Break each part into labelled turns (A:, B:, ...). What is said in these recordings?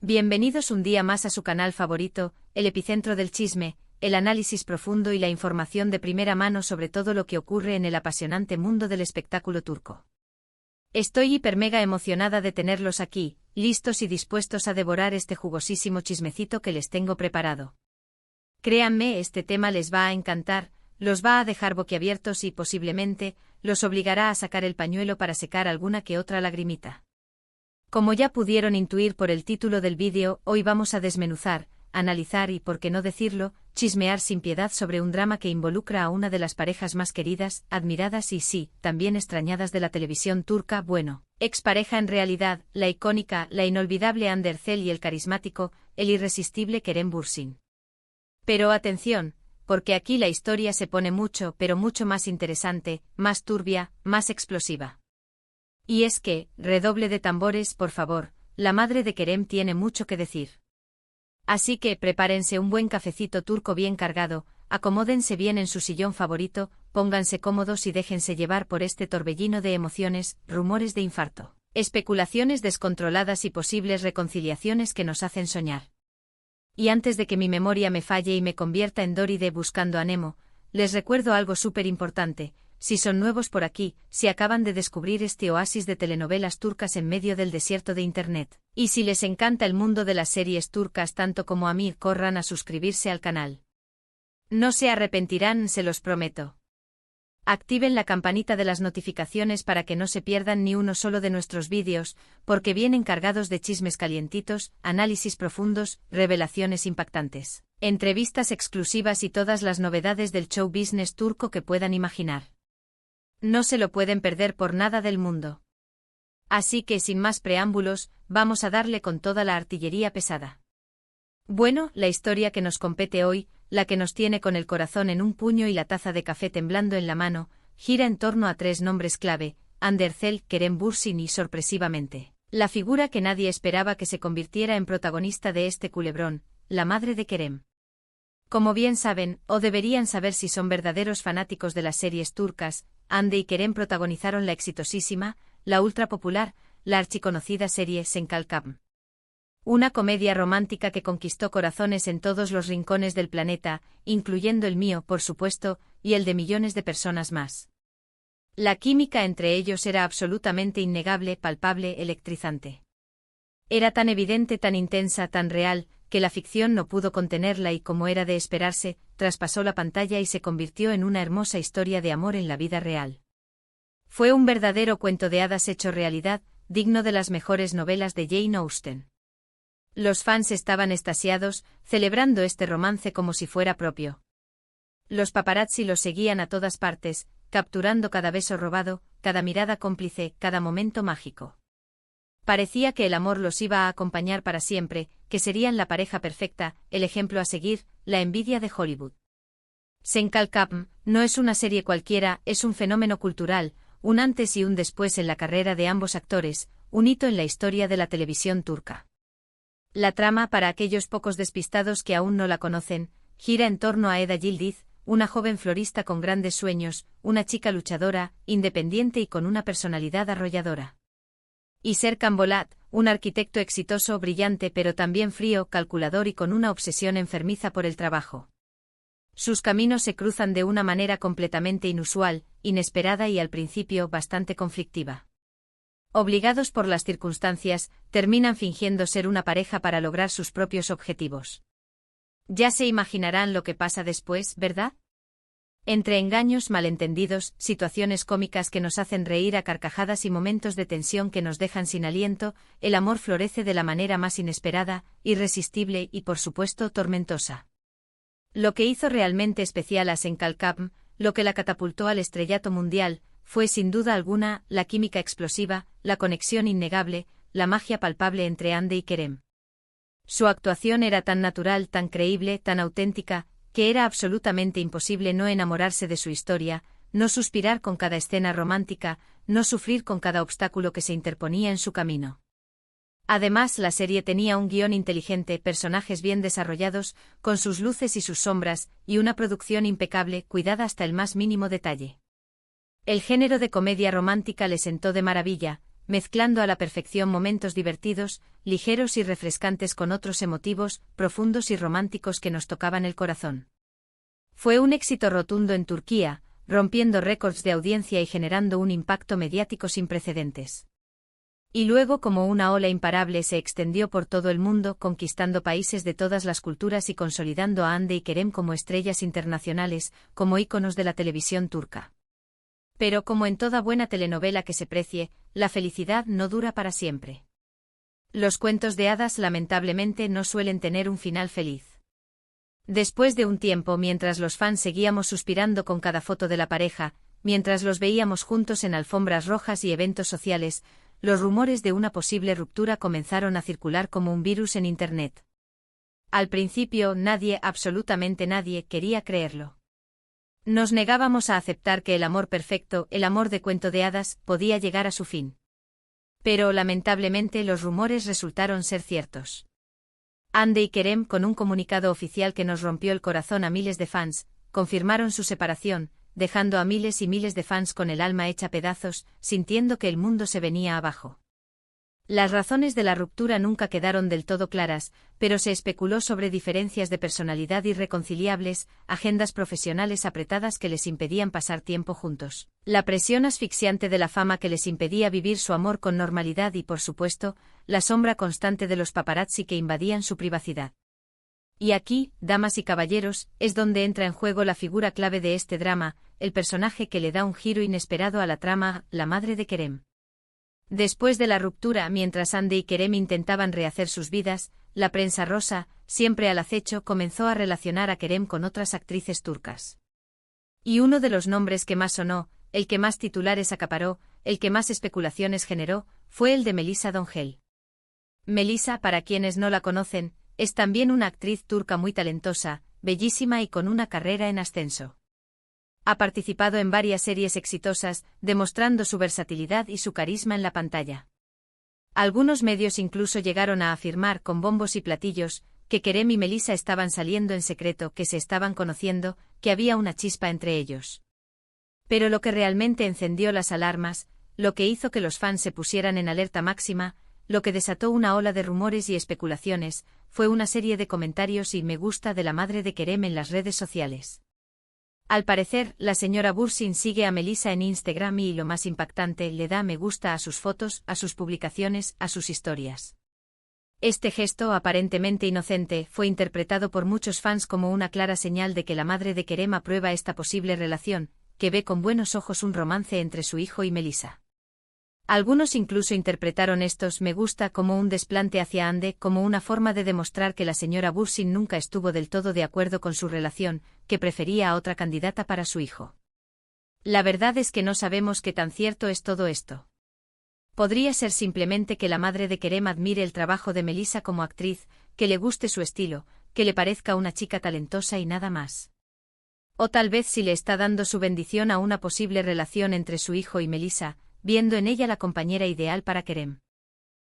A: Bienvenidos un día más a su canal favorito, el epicentro del chisme, el análisis profundo y la información de primera mano sobre todo lo que ocurre en el apasionante mundo del espectáculo turco. Estoy hiper mega emocionada de tenerlos aquí, listos y dispuestos a devorar este jugosísimo chismecito que les tengo preparado. Créanme, este tema les va a encantar, los va a dejar boquiabiertos y posiblemente los obligará a sacar el pañuelo para secar alguna que otra lagrimita. Como ya pudieron intuir por el título del vídeo, hoy vamos a desmenuzar, analizar y, por qué no decirlo, chismear sin piedad sobre un drama que involucra a una de las parejas más queridas, admiradas y sí, también extrañadas de la televisión turca, bueno, expareja en realidad, la icónica, la inolvidable Hande Erçel y el carismático, el irresistible Kerem Bürsin. Pero atención, porque aquí la historia se pone mucho, pero mucho más interesante, más turbia, más explosiva. Y es que, redoble de tambores por favor, la madre de Kerem tiene mucho que decir. Así que prepárense un buen cafecito turco bien cargado, acomódense bien en su sillón favorito, pónganse cómodos y déjense llevar por este torbellino de emociones, rumores de infarto, especulaciones descontroladas y posibles reconciliaciones que nos hacen soñar. Y antes de que mi memoria me falle y me convierta en Dory de Buscando a Nemo, les recuerdo algo súper importante. Si son nuevos por aquí, si acaban de descubrir este oasis de telenovelas turcas en medio del desierto de Internet, y si les encanta el mundo de las series turcas tanto como a mí, corran a suscribirse al canal. No se arrepentirán, se los prometo. Activen la campanita de las notificaciones para que no se pierdan ni uno solo de nuestros vídeos, porque vienen cargados de chismes calientitos, análisis profundos, revelaciones impactantes, entrevistas exclusivas y todas las novedades del show business turco que puedan imaginar. No se lo pueden perder por nada del mundo. Así que sin más preámbulos, vamos a darle con toda la artillería pesada. Bueno, la historia que nos compete hoy, la que nos tiene con el corazón en un puño y la taza de café temblando en la mano, gira en torno a tres nombres clave: Hande Erçel, Kerem Bürsin y, sorpresivamente, la figura que nadie esperaba que se convirtiera en protagonista de este culebrón, la madre de Kerem. Como bien saben, o deberían saber si son verdaderos fanáticos de las series turcas, Hande y Kerem protagonizaron la exitosísima, la ultra popular, la archiconocida serie Sen Kalkam. Una comedia romántica que conquistó corazones en todos los rincones del planeta, incluyendo el mío, por supuesto, y el de millones de personas más. La química entre ellos era absolutamente innegable, palpable, electrizante. Era tan evidente, tan intensa, tan real, que la ficción no pudo contenerla y, como era de esperarse, traspasó la pantalla y se convirtió en una hermosa historia de amor en la vida real. Fue un verdadero cuento de hadas hecho realidad, digno de las mejores novelas de Jane Austen. Los fans estaban extasiados, celebrando este romance como si fuera propio. Los paparazzi los seguían a todas partes, capturando cada beso robado, cada mirada cómplice, cada momento mágico. Parecía que el amor los iba a acompañar para siempre, que serían la pareja perfecta, el ejemplo a seguir, la envidia de Hollywood. Sen Kalkam no es una serie cualquiera, es un fenómeno cultural, un antes y un después en la carrera de ambos actores, un hito en la historia de la televisión turca. La trama, para aquellos pocos despistados que aún no la conocen, gira en torno a Eda Yildiz, una joven florista con grandes sueños, una chica luchadora, independiente y con una personalidad arrolladora. Y Serkan Bolat, un arquitecto exitoso, brillante pero también frío, calculador y con una obsesión enfermiza por el trabajo. Sus caminos se cruzan de una manera completamente inusual, inesperada y al principio bastante conflictiva. Obligados por las circunstancias, terminan fingiendo ser una pareja para lograr sus propios objetivos. Ya se imaginarán lo que pasa después, ¿verdad? Entre engaños, malentendidos, situaciones cómicas que nos hacen reír a carcajadas y momentos de tensión que nos dejan sin aliento, el amor florece de la manera más inesperada, irresistible y, por supuesto, tormentosa. Lo que hizo realmente especial a Sen Kalkam, lo que la catapultó al estrellato mundial, fue sin duda alguna la química explosiva, la conexión innegable, la magia palpable entre Hande y Kerem. Su actuación era tan natural, tan creíble, tan auténtica, que era absolutamente imposible no enamorarse de su historia, no suspirar con cada escena romántica, no sufrir con cada obstáculo que se interponía en su camino. Además, la serie tenía un guión inteligente, personajes bien desarrollados, con sus luces y sus sombras, y una producción impecable, cuidada hasta el más mínimo detalle. El género de comedia romántica le sentó de maravilla, mezclando a la perfección momentos divertidos, ligeros y refrescantes con otros emotivos, profundos y románticos que nos tocaban el corazón. Fue un éxito rotundo en Turquía, rompiendo récords de audiencia y generando un impacto mediático sin precedentes. Y luego, como una ola imparable, se extendió por todo el mundo, conquistando países de todas las culturas y consolidando a Hande y Kerem como estrellas internacionales, como íconos de la televisión turca. Pero como en toda buena telenovela que se precie, la felicidad no dura para siempre. Los cuentos de hadas lamentablemente no suelen tener un final feliz. Después de un tiempo, mientras los fans seguíamos suspirando con cada foto de la pareja, mientras los veíamos juntos en alfombras rojas y eventos sociales, los rumores de una posible ruptura comenzaron a circular como un virus en Internet. Al principio nadie, absolutamente nadie, quería creerlo. Nos negábamos a aceptar que el amor perfecto, el amor de cuento de hadas, podía llegar a su fin. Pero lamentablemente los rumores resultaron ser ciertos. Hande y Kerem, con un comunicado oficial que nos rompió el corazón a miles de fans, confirmaron su separación, dejando a miles y miles de fans con el alma hecha pedazos, sintiendo que el mundo se venía abajo. Las razones de la ruptura nunca quedaron del todo claras, pero se especuló sobre diferencias de personalidad irreconciliables, agendas profesionales apretadas que les impedían pasar tiempo juntos, la presión asfixiante de la fama que les impedía vivir su amor con normalidad y, por supuesto, la sombra constante de los paparazzi que invadían su privacidad. Y aquí, damas y caballeros, es donde entra en juego la figura clave de este drama, el personaje que le da un giro inesperado a la trama, la madre de Kerem. Después de la ruptura, mientras Hande y Kerem intentaban rehacer sus vidas, la prensa rosa, siempre al acecho, comenzó a relacionar a Kerem con otras actrices turcas. Y uno de los nombres que más sonó, el que más titulares acaparó, el que más especulaciones generó, fue el de Melisa Dongel. Melisa, para quienes no la conocen, es también una actriz turca muy talentosa, bellísima y con una carrera en ascenso. Ha participado en varias series exitosas, demostrando su versatilidad y su carisma en la pantalla. Algunos medios incluso llegaron a afirmar con bombos y platillos que Kerem y Melisa estaban saliendo en secreto, que se estaban conociendo, que había una chispa entre ellos. Pero lo que realmente encendió las alarmas, lo que hizo que los fans se pusieran en alerta máxima, lo que desató una ola de rumores y especulaciones, fue una serie de comentarios y me gusta de la madre de Kerem en las redes sociales. Al parecer, la señora Bursin sigue a Melisa en Instagram y, lo más impactante, le da me gusta a sus fotos, a sus publicaciones, a sus historias. Este gesto, aparentemente inocente, fue interpretado por muchos fans como una clara señal de que la madre de Kerem aprueba esta posible relación, que ve con buenos ojos un romance entre su hijo y Melisa. Algunos incluso interpretaron estos me gusta como un desplante hacia Hande, como una forma de demostrar que la señora Bursin nunca estuvo del todo de acuerdo con su relación, que prefería a otra candidata para su hijo. La verdad es que no sabemos qué tan cierto es todo esto. Podría ser simplemente que la madre de Kerem admire el trabajo de Melisa como actriz, que le guste su estilo, que le parezca una chica talentosa y nada más. O tal vez sí le está dando su bendición a una posible relación entre su hijo y Melisa, viendo en ella la compañera ideal para Kerem.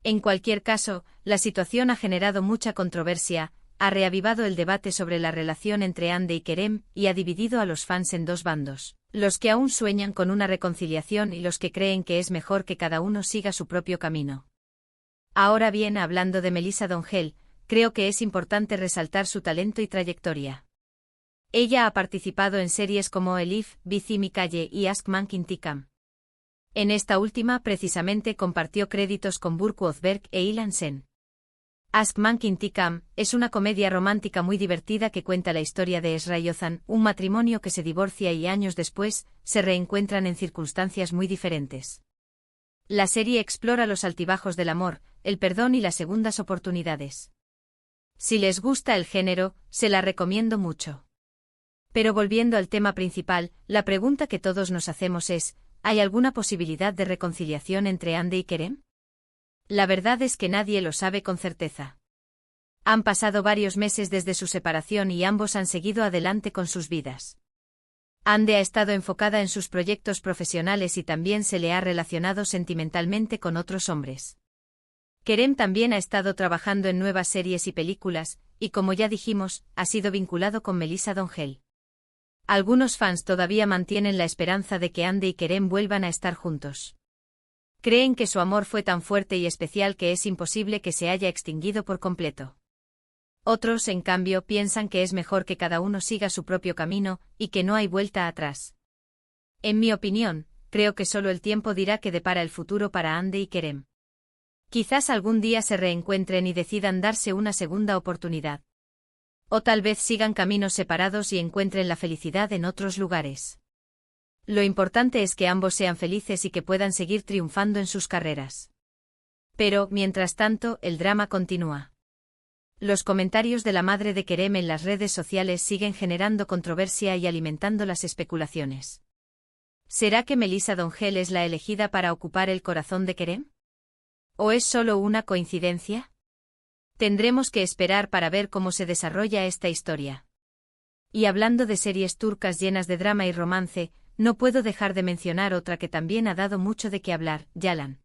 A: En cualquier caso, la situación ha generado mucha controversia, ha reavivado el debate sobre la relación entre Hande y Kerem y ha dividido a los fans en dos bandos, los que aún sueñan con una reconciliación y los que creen que es mejor que cada uno siga su propio camino. Ahora bien, hablando de Melisa Dongel, creo que es importante resaltar su talento y trayectoria. Ella ha participado en series como Elif, Bizi mi calle y Ask Mank Intikam. En esta última, precisamente, compartió créditos con Burcu Özberk e Ilan Sen. Ask Mank Intikam es una comedia romántica muy divertida que cuenta la historia de Esra y Ozan, un matrimonio que se divorcia y años después se reencuentran en circunstancias muy diferentes. La serie explora los altibajos del amor, el perdón y las segundas oportunidades. Si les gusta el género, se la recomiendo mucho. Pero volviendo al tema principal, la pregunta que todos nos hacemos es, ¿hay alguna posibilidad de reconciliación entre Hande y Kerem? La verdad es que nadie lo sabe con certeza. Han pasado varios meses desde su separación y ambos han seguido adelante con sus vidas. Hande ha estado enfocada en sus proyectos profesionales y también se le ha relacionado sentimentalmente con otros hombres. Kerem también ha estado trabajando en nuevas series y películas, y como ya dijimos, ha sido vinculado con Melisa Dongel. Algunos fans todavía mantienen la esperanza de que Hande y Kerem vuelvan a estar juntos. Creen que su amor fue tan fuerte y especial que es imposible que se haya extinguido por completo. Otros, en cambio, piensan que es mejor que cada uno siga su propio camino, y que no hay vuelta atrás. En mi opinión, creo que solo el tiempo dirá qué depara el futuro para Ande y Kerem. Quizás algún día se reencuentren y decidan darse una segunda oportunidad. O tal vez sigan caminos separados y encuentren la felicidad en otros lugares. Lo importante es que ambos sean felices y que puedan seguir triunfando en sus carreras. Pero, mientras tanto, el drama continúa. Los comentarios de la madre de Kerem en las redes sociales siguen generando controversia y alimentando las especulaciones. ¿Será que Melissa D'Angel es la elegida para ocupar el corazón de Kerem? ¿O es solo una coincidencia? Tendremos que esperar para ver cómo se desarrolla esta historia. Y hablando de series turcas llenas de drama y romance, no puedo dejar de mencionar otra que también ha dado mucho de qué hablar, Yalan.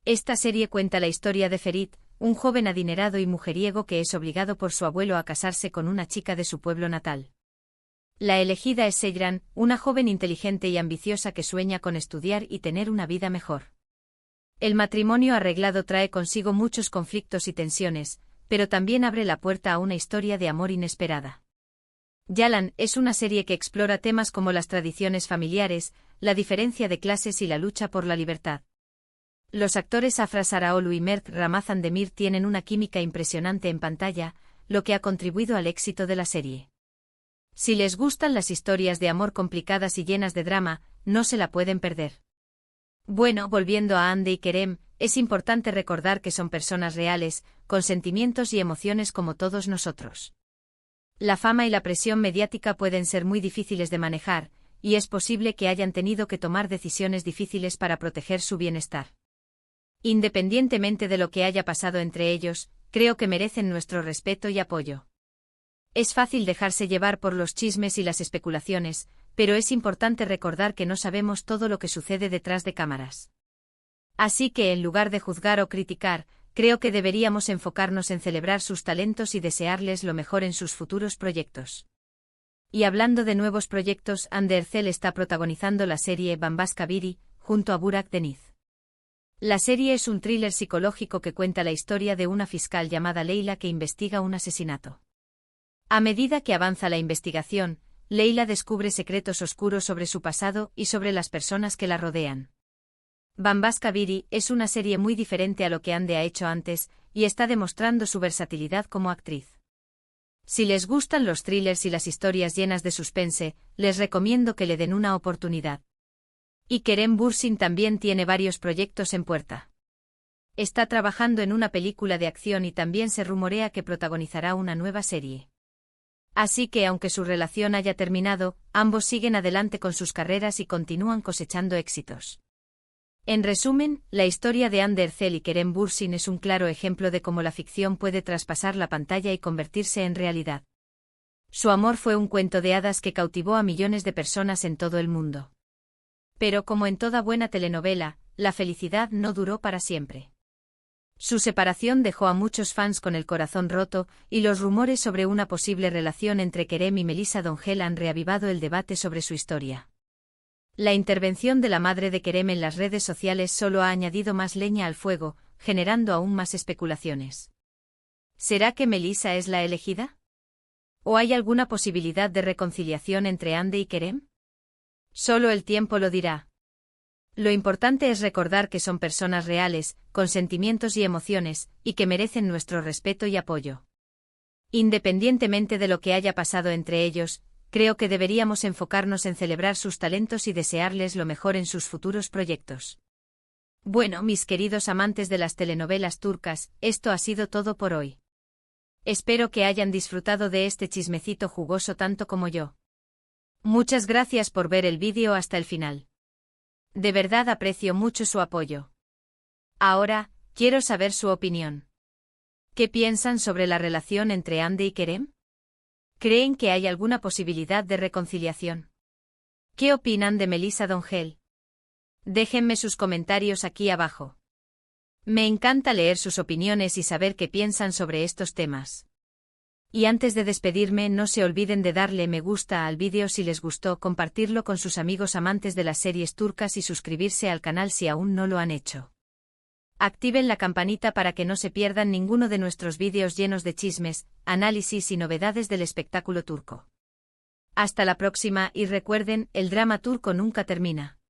A: Esta serie cuenta la historia de Ferit, un joven adinerado y mujeriego que es obligado por su abuelo a casarse con una chica de su pueblo natal. La elegida es Seyran, una joven inteligente y ambiciosa que sueña con estudiar y tener una vida mejor. El matrimonio arreglado trae consigo muchos conflictos y tensiones, pero también abre la puerta a una historia de amor inesperada. Yalan es una serie que explora temas como las tradiciones familiares, la diferencia de clases y la lucha por la libertad. Los actores Afra Sarıoğlu y Mert Ramazan Demir tienen una química impresionante en pantalla, lo que ha contribuido al éxito de la serie. Si les gustan las historias de amor complicadas y llenas de drama, no se la pueden perder. Bueno, volviendo a Hande y Kerem, es importante recordar que son personas reales, con sentimientos y emociones como todos nosotros. La fama y la presión mediática pueden ser muy difíciles de manejar, y es posible que hayan tenido que tomar decisiones difíciles para proteger su bienestar. Independientemente de lo que haya pasado entre ellos, creo que merecen nuestro respeto y apoyo. Es fácil dejarse llevar por los chismes y las especulaciones, pero es importante recordar que no sabemos todo lo que sucede detrás de cámaras. Así que en lugar de juzgar o criticar, creo que deberíamos enfocarnos en celebrar sus talentos y desearles lo mejor en sus futuros proyectos. Y hablando de nuevos proyectos, Hande Erçel está protagonizando la serie Bambaşka Biri, junto a Burak Deniz. La serie es un thriller psicológico que cuenta la historia de una fiscal llamada Leyla que investiga un asesinato. A medida que avanza la investigación, Leyla descubre secretos oscuros sobre su pasado y sobre las personas que la rodean. Bambaşka Biri es una serie muy diferente a lo que Hande ha hecho antes, y está demostrando su versatilidad como actriz. Si les gustan los thrillers y las historias llenas de suspense, les recomiendo que le den una oportunidad. Y Kerem Bürsin también tiene varios proyectos en puerta. Está trabajando en una película de acción y también se rumorea que protagonizará una nueva serie. Así que aunque su relación haya terminado, ambos siguen adelante con sus carreras y continúan cosechando éxitos. En resumen, la historia de Hande Erçel y Kerem Bürsin es un claro ejemplo de cómo la ficción puede traspasar la pantalla y convertirse en realidad. Su amor fue un cuento de hadas que cautivó a millones de personas en todo el mundo. Pero como en toda buena telenovela, la felicidad no duró para siempre. Su separación dejó a muchos fans con el corazón roto, y los rumores sobre una posible relación entre Kerem y Melissa D'Angel han reavivado el debate sobre su historia. La intervención de la madre de Kerem en las redes sociales solo ha añadido más leña al fuego, generando aún más especulaciones. ¿Será que Melissa es la elegida? ¿O hay alguna posibilidad de reconciliación entre Hande y Kerem? Solo el tiempo lo dirá. Lo importante es recordar que son personas reales, con sentimientos y emociones, y que merecen nuestro respeto y apoyo. Independientemente de lo que haya pasado entre ellos, creo que deberíamos enfocarnos en celebrar sus talentos y desearles lo mejor en sus futuros proyectos. Bueno, mis queridos amantes de las telenovelas turcas, esto ha sido todo por hoy. Espero que hayan disfrutado de este chismecito jugoso tanto como yo. Muchas gracias por ver el vídeo hasta el final. De verdad aprecio mucho su apoyo. Ahora, quiero saber su opinión. ¿Qué piensan sobre la relación entre Hande y Kerem? ¿Creen que hay alguna posibilidad de reconciliación? ¿Qué opinan de Melissa D'Angel? Déjenme sus comentarios aquí abajo. Me encanta leer sus opiniones y saber qué piensan sobre estos temas. Y antes de despedirme, no se olviden de darle me gusta al vídeo si les gustó, compartirlo con sus amigos amantes de las series turcas y suscribirse al canal si aún no lo han hecho. Activen la campanita para que no se pierdan ninguno de nuestros vídeos llenos de chismes, análisis y novedades del espectáculo turco. Hasta la próxima y recuerden, el drama turco nunca termina.